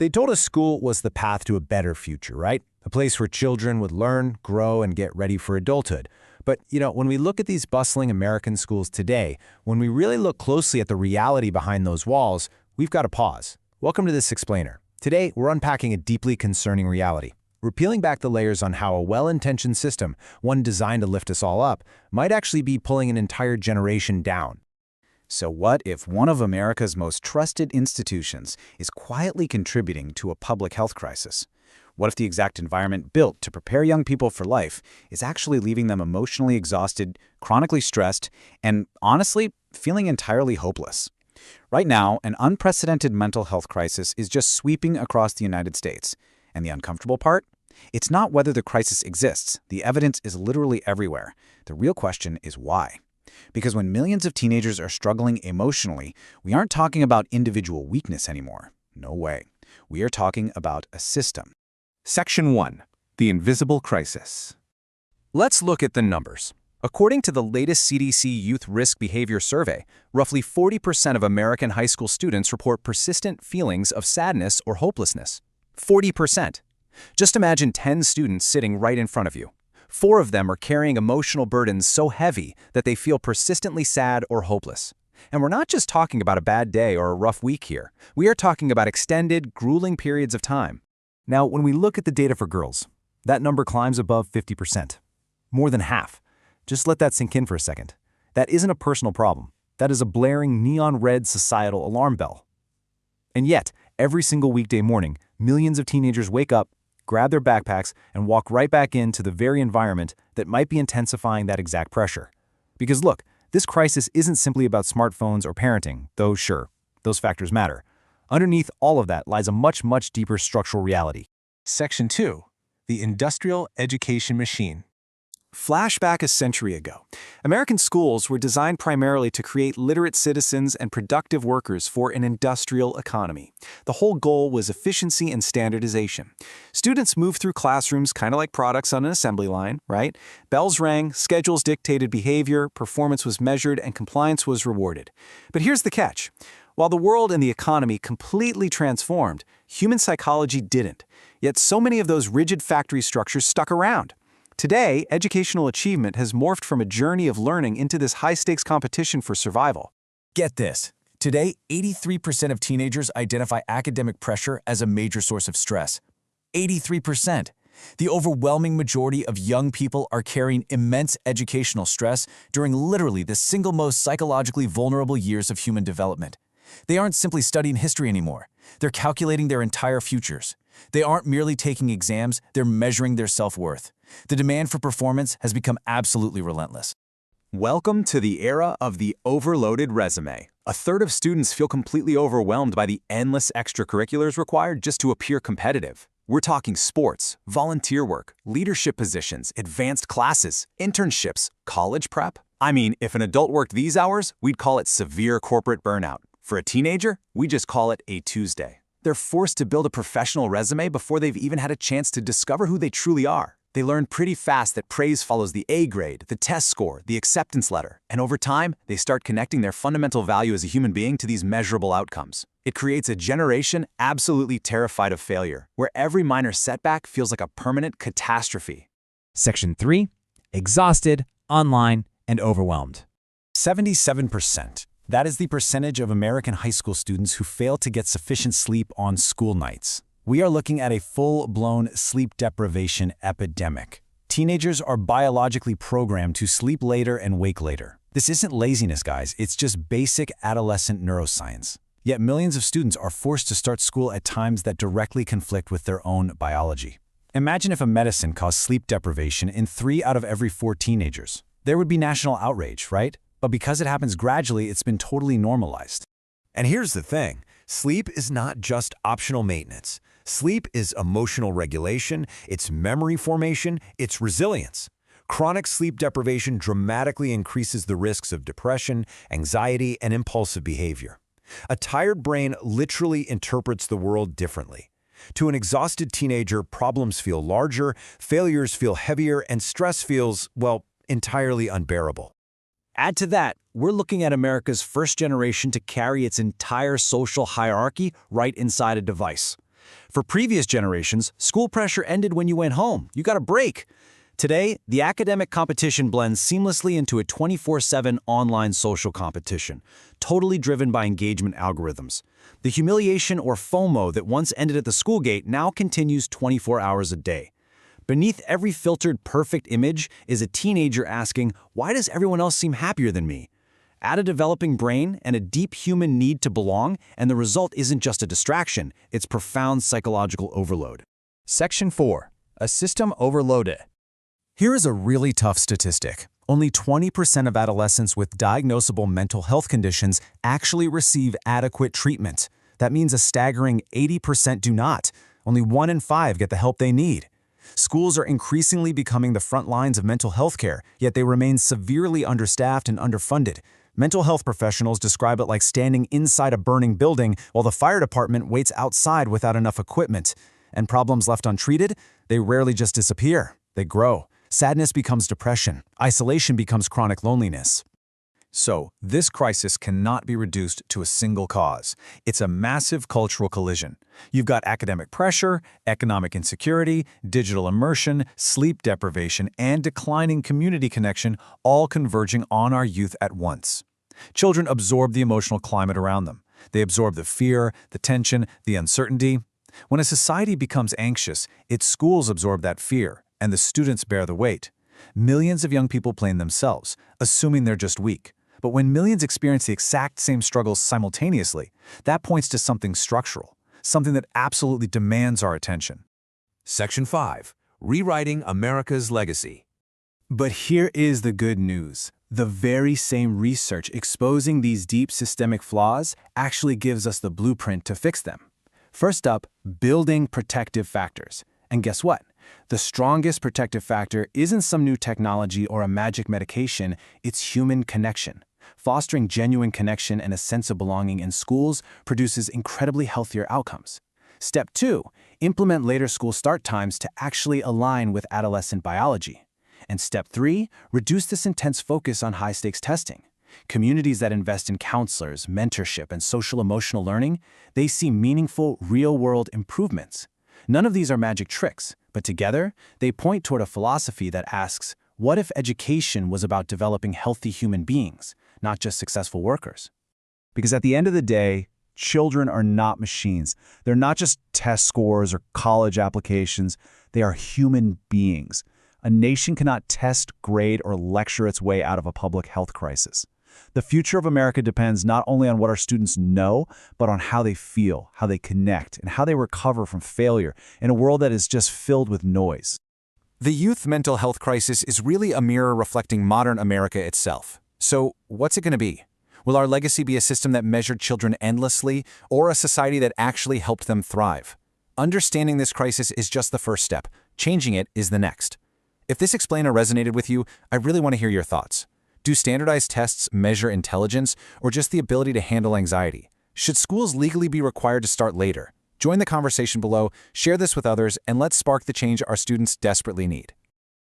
They told us school was the path to a better future, right? A place where children would learn, grow, and get ready for adulthood. But, when we look at these bustling American schools today, when we really look closely at the reality behind those walls, we've got to pause. Welcome to This Explainer. Today, we're unpacking a deeply concerning reality. We're peeling back the layers on how a well-intentioned system, one designed to lift us all up, might actually be pulling an entire generation down. So what if one of America's most trusted institutions is quietly contributing to a public health crisis? What if the exact environment built to prepare young people for life is actually leaving them emotionally exhausted, chronically stressed, and honestly, feeling entirely hopeless? Right now, an unprecedented mental health crisis is just sweeping across the United States. And the uncomfortable part? It's not whether the crisis exists. The evidence is literally everywhere. The real question is why. Because when millions of teenagers are struggling emotionally, we aren't talking about individual weakness anymore. No way. We are talking about a system. Section 1. The Invisible Crisis. Let's look at the numbers. According to the latest CDC Youth Risk Behavior Survey, roughly 40% of American high school students report persistent feelings of sadness or hopelessness. 40%. Just imagine 10 students sitting right in front of you. 4 of them are carrying emotional burdens so heavy that they feel persistently sad or hopeless. And we're not just talking about a bad day or a rough week here. We are talking about extended, grueling periods of time. Now, when we look at the data for girls, that number climbs above 50%. More than half. Just let that sink in for a second. That isn't a personal problem. That is a blaring neon red societal alarm bell. And yet, every single weekday morning, millions of teenagers wake up, grab their backpacks, and walk right back into the very environment that might be intensifying that exact pressure. Because look, this crisis isn't simply about smartphones or parenting, though sure, those factors matter. Underneath all of that lies a much, much deeper structural reality. Section 2. The Industrial Education Machine. Flashback a century ago. American schools were designed primarily to create literate citizens and productive workers for an industrial economy. The whole goal was efficiency and standardization. Students moved through classrooms kind of like products on an assembly line, right? Bells rang, schedules dictated behavior, performance was measured, and compliance was rewarded. But here's the catch. While the world and the economy completely transformed, human psychology didn't. Yet so many of those rigid factory structures stuck around. Today, educational achievement has morphed from a journey of learning into this high-stakes competition for survival. Get this. Today, 83% of teenagers identify academic pressure as a major source of stress. 83%. The overwhelming majority of young people are carrying immense educational stress during literally the single most psychologically vulnerable years of human development. They aren't simply studying history anymore. They're calculating their entire futures. They aren't merely taking exams, they're measuring their self-worth. The demand for performance has become absolutely relentless. Welcome to the era of the overloaded resume. A third of students feel completely overwhelmed by the endless extracurriculars required just to appear competitive. We're talking sports, volunteer work, leadership positions, advanced classes, internships, college prep. I mean, if an adult worked these hours, we'd call it severe corporate burnout. For a teenager, we just call it a Tuesday. They're forced to build a professional resume before they've even had a chance to discover who they truly are. They learn pretty fast that praise follows the A grade, the test score, the acceptance letter. And over time, they start connecting their fundamental value as a human being to these measurable outcomes. It creates a generation absolutely terrified of failure, where every minor setback feels like a permanent catastrophe. Section 3. Exhausted, online, and overwhelmed. 77%. That is the percentage of American high school students who fail to get sufficient sleep on school nights. We are looking at a full-blown sleep deprivation epidemic. Teenagers are biologically programmed to sleep later and wake later. This isn't laziness, guys. It's just basic adolescent neuroscience. Yet millions of students are forced to start school at times that directly conflict with their own biology. Imagine if a medicine caused sleep deprivation in 3 out of every 4 teenagers. There would be national outrage, right? But because it happens gradually, it's been totally normalized. And here's the thing. Sleep is not just optional maintenance. Sleep is emotional regulation, it's memory formation, it's resilience. Chronic sleep deprivation dramatically increases the risks of depression, anxiety, and impulsive behavior. A tired brain literally interprets the world differently. To an exhausted teenager, problems feel larger, failures feel heavier, and stress feels, well, entirely unbearable. Add to that, we're looking at America's first generation to carry its entire social hierarchy right inside a device. For previous generations, school pressure ended when you went home. You got a break. Today, the academic competition blends seamlessly into a 24/7 online social competition, totally driven by engagement algorithms. The humiliation or FOMO that once ended at the school gate now continues 24 hours a day. Beneath every filtered perfect image is a teenager asking, "Why does everyone else seem happier than me?" Add a developing brain and a deep human need to belong, and the result isn't just a distraction, it's profound psychological overload. Section 4. A system overloaded. Here is a really tough statistic. Only 20% of adolescents with diagnosable mental health conditions actually receive adequate treatment. That means a staggering 80% do not. Only 1 in 5 get the help they need. Schools are increasingly becoming the front lines of mental health care, yet they remain severely understaffed and underfunded. Mental health professionals describe it like standing inside a burning building while the fire department waits outside without enough equipment. And problems left untreated, they rarely just disappear. They grow. Sadness becomes depression. Isolation becomes chronic loneliness. So, this crisis cannot be reduced to a single cause. It's a massive cultural collision. You've got academic pressure, economic insecurity, digital immersion, sleep deprivation, and declining community connection, all converging on our youth at once. Children absorb the emotional climate around them. They absorb the fear, the tension, the uncertainty. When a society becomes anxious, its schools absorb that fear, and the students bear the weight. Millions of young people blame themselves, assuming they're just weak. But when millions experience the exact same struggles simultaneously, that points to something structural, something that absolutely demands our attention. Section 5. Rewriting America's Legacy. But here is the good news. The very same research exposing these deep systemic flaws actually gives us the blueprint to fix them. First up, building protective factors. And guess what? The strongest protective factor isn't some new technology or a magic medication, it's human connection. Fostering genuine connection and a sense of belonging in schools produces incredibly healthier outcomes. Step 2, implement later school start times to actually align with adolescent biology. And step 3, reduce this intense focus on high-stakes testing. Communities that invest in counselors, mentorship, and social-emotional learning, they see meaningful, real-world improvements. None of these are magic tricks, but together, they point toward a philosophy that asks, what if education was about developing healthy human beings, not just successful workers? Because at the end of the day, children are not machines. They're not just test scores or college applications. They are human beings. A nation cannot test, grade, or lecture its way out of a public health crisis. The future of America depends not only on what our students know, but on how they feel, how they connect, and how they recover from failure in a world that is just filled with noise. The youth mental health crisis is really a mirror reflecting modern America itself. So, what's it going to be? Will our legacy be a system that measured children endlessly, or a society that actually helped them thrive? Understanding this crisis is just the first step. Changing it is the next. If this explainer resonated with you, I really want to hear your thoughts. Do standardized tests measure intelligence, or just the ability to handle anxiety? Should schools legally be required to start later? Join the conversation below, share this with others, and let's spark the change our students desperately need.